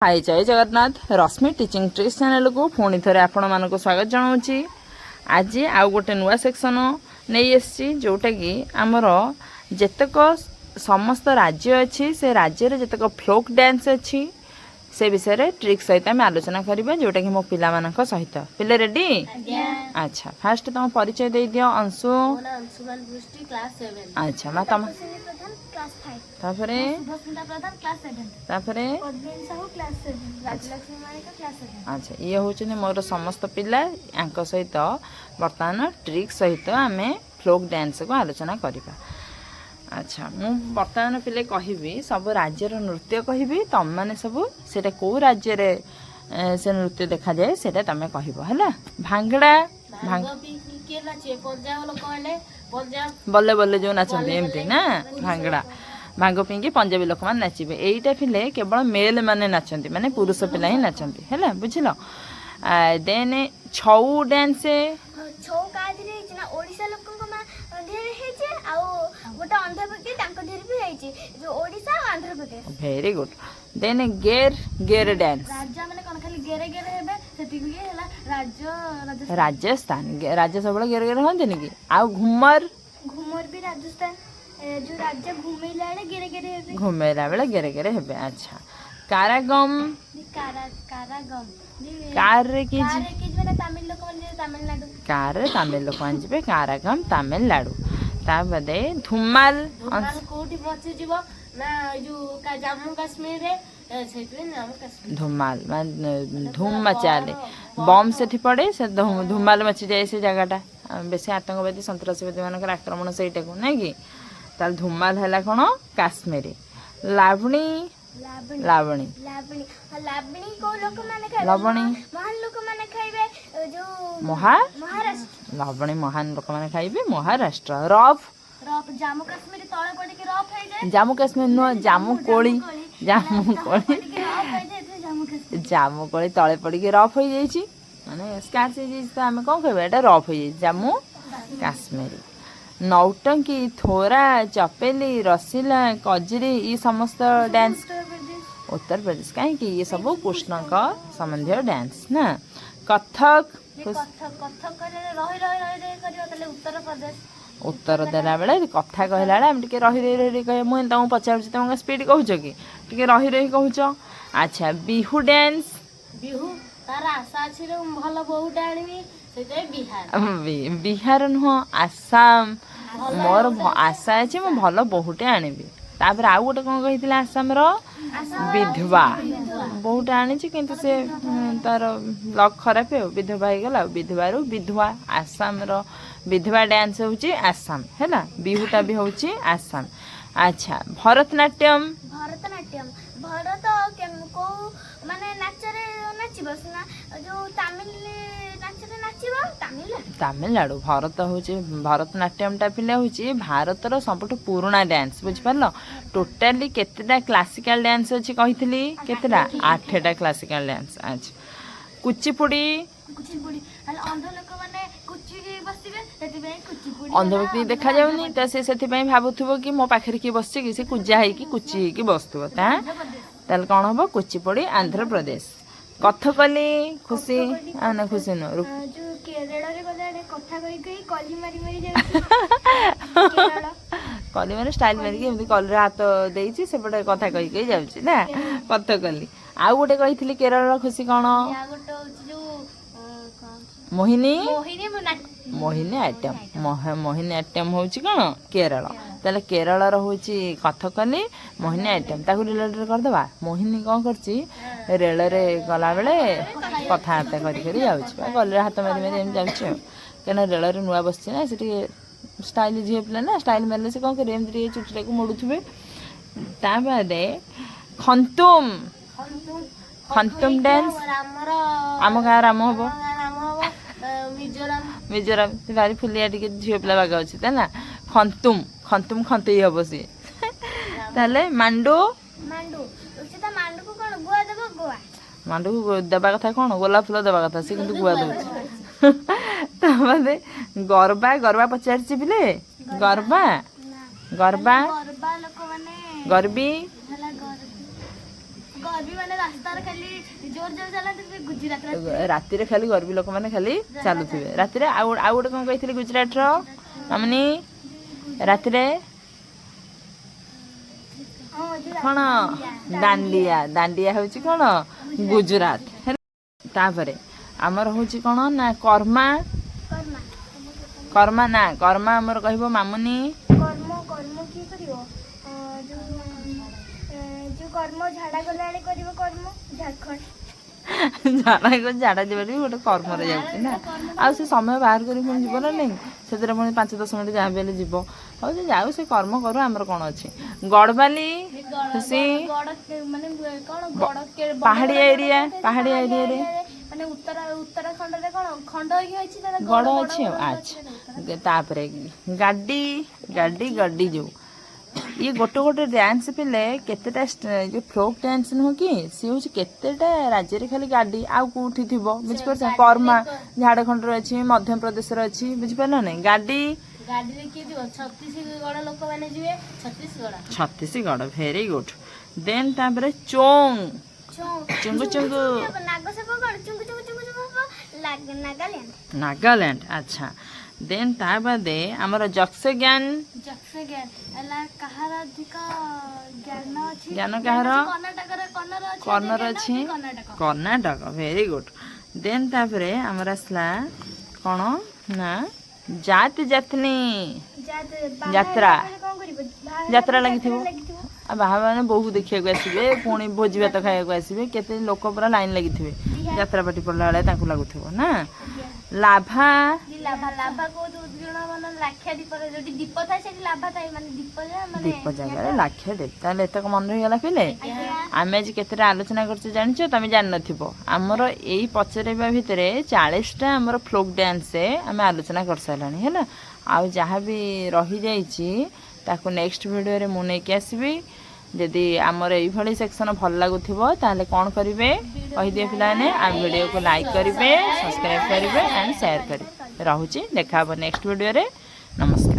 हाय जय जगन्नाथ रश्मि teaching tricks channel को पुणी थे आपण मानक स्वागत जनाऊँगी। आज आउ गोटे नुआ सेक्शन नहीं आसी जोटा कि आमर जेतक समस्त राज्य अच्छी से राज्य जेतक फोक डांस अच्छी से विषय ट्रिक सहित आम आलोचना करवा जोटा कि मो पिला मानक सहित पिले रेडी। अच्छा फास्ट तुम परिचय दे दियो। अंशु अच्छा मैं तुम तापरे अच्छा ये हूँ मोर समस्त पिला यांक सहित बर्तमान ट्रिक सहित आम फ्लोक डांस को आलोचना करवा। अच्छा मु बर्तमान पिले कहबी सब राज्यर नृत्य कहबी तुम मैंने सब से कौ राज्य रे से नृत्य देखा जाए से तुम कह है भांगड़ा बल्ले बल्ले जो नाचती एमती ना भांगड़ा भांग पिंकी पंजाबी लोक मैंने नाचे यहीटा फिले केवल मेल मैंने नाचती माने पुरुष पिला ही नाचती है बुझल। देन छऊ डांस वेरी गुड। देन गेर गेर डांस राजस्थान राज्य सब गेर गेर हंती कि आ घुमर घुमर भी राजस्थान जो राज्य घुमेला बेले गेरे गेरे हेबे। अच्छा कारागम कार रे की तमिल लोक तमिलनाडु कार रे तमिल लोक मान जिबे कारागम तमिलनाडु। ता बदे धुमाल कोठी पहुंची जीवो ना जो जम्मू कश्मीर रे सेटवे नाम कश्मीर धुमाल धूम मचाले बम सेठी पड़े से धुमाल मची जाए से जगहटा बेसी आतंकवादी सन्त्रासवादी मानकर आक्रमण सेटा को नहीं कि ताल धुमाल है कौन काश्मीरी लावणी लावणी लावणी को लोक माने खाइबे लवणी महान लोक माने खाइबे जो महाराष्ट्र लवणी महान लोक माने खाइबे महाराष्ट्र। रफ रफ जम्मू कश्मीर तळे पड़ी के रफ है जाए जम्मू कश्मीर नो जामु कोली जामु कोली जामु कोली तळे पड़ी के रफ हो जाइछि माने स्काच हो जाइछि। तो आमे कोन कहबे एटा रफ हो जाइछि जम्मू काश्मीरी। नौटंकी थोरा चपेली रसीला कजरी ये समस्त डांस उत्तर प्रदेश कहीं ये सब कृष्ण का संबंधी डांस ना। कथक उत्तर देला बेले कथा कहला बेले हम टिके रही रही कहे मुझे तुमको पचार तुम स्पीड कहूच कि टिके रही रही कहूच। अच्छा बिहू डांस बिहू तार आशा अछि रे भल बहुटा आनिबी सेते बिहार बिहार नुह आसाम मोर आशा अच्छे मु भल बहुटे आनिबी। तापर आउ गोटे कौन कही आसाम विधवा बहुटे आनी किंतु से तार लक खराब है विधवा हो गला विधवा रू विधवा आसाम विधवा डांस होची आसाम है बिहुटा भी होची आसाम। अच्छा भरतनाट्यम भरत को माने नाचरे नाचिबो ना जो तमिल नाचरे नाचिबो तमिलनाडु भरत होची भरतनाट्यम टा पिले होची भारतर सबटु पुराना डांस बुझ पारलो। टोटाली केतेटा क्लासिकल डांस अछि कहितली केतेटा 8टा क्लासिकल डांस। अच्छा कुचिपुड़ी अंध लोक माने कुची बसिबे सेति बे कुचिपुड़ी अंध व्यक्ति देखा जाउनी त से सेति पई भाबुथबो कि मो पाखरे की बसछि कि से कुजा है कि कुची है कि बसथबो ता ताल कोन हबो कुचिपुड़ी आंध्र प्रदेश। कथकली खुशी आना खुशी न जो केरल रे गले कथा कहि कहि कली मारी मारी जाउछि केरल कली माने स्टाइल मारी के एमती कली हाथ देइछि सेपटे कथा कहि कहि जाउछि ना कथकली। आ गोटे कहितली केरल खुशी कोन या गोटे होछि जो मोहिनी मोहिनी आट्यम मोहिनी आट्यम होछि कोन केरल। ताले केरल रो होछि कथकली मोहिनी आट्यम ताकू रिलेटेड कर देबा। मोहिनी कोन करछि रेल रे गला बेले कथा हाथ करी करी जाउछि गले हाथ मारी मारी एम जाउछि केना रेल रे नुआ बसछि ना सेठी स्टाइल झिए प्ले ना स्टाइल मारले से कोन करे एमती चुटले को मोडुथबे। ता बादे खंतुम खंतुम डांस आम गाँ राम हबो मिजोराम से भारी फुलिया टिके झियो पिला बागा अछि ना खंतुम खंतुम खंतई हबो सी ताले मांडू उचिता मांडू को कोन गुआ देबो गुआ मांडू को देबा कथा कोन गोलाप फूल देबा कथा से किंतु गुआ दउछि। ता बादे गरबा गरबा पचारछि बिले गरबा गरबा गरबा लोक माने गरबी ଗର୍ବୀ ମାନେ ରାସ୍ତାରେ ଖାଲି ଜୋର ଜୋର ଚାଲନ୍ତି ଗୁଜୁରାଟ ରାତିରେ ଖାଲି ଗର୍ବୀ ଲୋକମାନେ ଖାଲି ଚାଲୁଥିବେ ରାତିରେ। ଆଉ ଗୋଟେ କ'ଣ କହିଥିଲି ଗୁଜୁରାଟର ମାମୁନି ରାତିରେ କ'ଣ ଦାଣ୍ଡିଆ ହେଉଛି କ'ଣ ଗୁଜୁରାଟ ହେଲା। ତାପରେ ଆମର ହେଉଛି କ'ଣ ନା କର୍ମା ଆମର କହିବ ମାମୁନି କର୍ମ କିଏ କରିବ ଯୋଉ କର୍ମ ଝାଡ଼ା ଗଲାବେଳେ କରିବ କର୍ମ ଝାଡ଼ଖଣ୍ଡ ଝାଡ଼ା ଯିବାରେ ବି ଗୋଟେ କର୍ମରେ ଯାଉଛି ନା। ଆଉ ସେ ସମୟ ବାହାର କରି ପୁଣି ଯିବ ନା ନାହିଁ ସେଥିରେ ପୁଣି 5-10 ମିନିଟ୍ ଯାହା ବି ହେଲେ ଯିବ। ହଉ ସେ ଯାଉ ସେ କର୍ମ କରୁ ଆମର କ'ଣ ଅଛି। ଗଡ଼ବାଲି ଖୁସି ପାହାଡ଼ିଆ ଏରିଆରେ ମାନେ ଉତ୍ତରାଖଣ୍ଡରେ କ'ଣ ଖଣ୍ଡ ହେଇକି ଅଛି ଗଡ଼ ଅଛି ଆଉ। ଆଚ୍ଛା ତାପରେ ଗାଡ଼ି ଯୋଉ ଇଏ ଗୋଟେ ଡ୍ୟାନ୍ସ ପିଲେ କେତେଟା ଯୋଉ ଫୋକ୍ ଡ୍ୟାନ୍ସ ନୁହଁ କି ସିଏ ହେଉଛି କେତେଟା ରାଜ୍ୟରେ ଖାଲି ଗାଡ଼ି ଆଉ କୋଉଠି ଥିବ ବୁଝିପାରୁଛ। କର୍ମା ଝାଡ଼ଖଣ୍ଡରେ ଅଛି ମଧ୍ୟପ୍ରଦେଶରେ ଅଛି ବୁଝିପାରିଲ ନାଇଁ। ଗାଡ଼ିରେ କିଏ ଯିବ ଛତିଶଗଡ଼ ଲୋକମାନେ ଯିବେ ଛତିଶଗଡ଼ ଭେରି ଗୁଡ୍। ଦେନ୍ ତାପରେ ଚୁଙ୍ଗୁ ନାଗାଲ୍ୟାଣ୍ଡ। ଆଚ୍ଛା ଦେନ୍ ତା ବାଦେ ଆମର ଯକ୍ଷଗାନ କାହାର ଅଧିକ ଜ୍ଞାନ କାହାର କର୍ଣ୍ଣର ଅଛି କର୍ଣ୍ଣାଟକ ଭେରି ଗୁଡ୍। ଦେନ୍ ତାପରେ ଆମର ଆସିଲା କ'ଣ ନା ଯାତ୍ରା ଲାଗିଥିବ। ଆଉ ବାହା ମାନେ ବୋହୁ ଦେଖିବାକୁ ଆସିବେ ପୁଣି ଭୋଜି ଭାତ ଖାଇବାକୁ ଆସିବେ କେତେ ଲୋକ ପୁରା ଲାଇନ୍ ଲାଗିଥିବେ ଯାତ୍ରା ପାଟି ପଡ଼ିଲା ବେଳେ ତାଙ୍କୁ ଲାଗୁଥିବ ନା। ଲାଭା ଦୀପ ଜାଗାରେ ଲାକ୍ଷା ଦୀପ। ତାହେଲେ ଏତକ ମନେ ରହିଗଲା ପିଲେ। ଆମେ ଆଜି କେତେଟା ଆଲୋଚନା କରୁଛୁ ଜାଣିଛ ତମେ ଜାଣିନଥିବ। ଆମର ଏଇ ପଚାରିବା ଭିତରେ 40ଟା ଆମର ଫ୍ଲୋକ୍ ଡ୍ୟାନ୍ସ ଆମେ ଆଲୋଚନା କରିସାରିଲାଣି ହେଲା। ଆଉ ଯାହା ବି ରହିଯାଇଛି ତାକୁ ନେକ୍ସଟ ଭିଡ଼ିଓରେ ମୁଁ ନେଇକି ଆସିବି। ଯଦି ଆମର ଏଇଭଳି ସେକ୍ସନ ଭଲ ଲାଗୁଥିବ ତାହେଲେ କ'ଣ କରିବେ କହିଦିଅ ପିଲାମାନେ। ଆମ ଭିଡ଼ିଓକୁ ଲାଇକ୍ କରିବେ, ସବସ୍କ୍ରାଇବ୍ କରିବେ ଆଣ୍ଡ ସେୟାର କରିବେ। ରହୁଛି, ଦେଖା ହେବ ନେକ୍ସଟ ଭିଡ଼ିଓରେ। ନମସ୍କାର।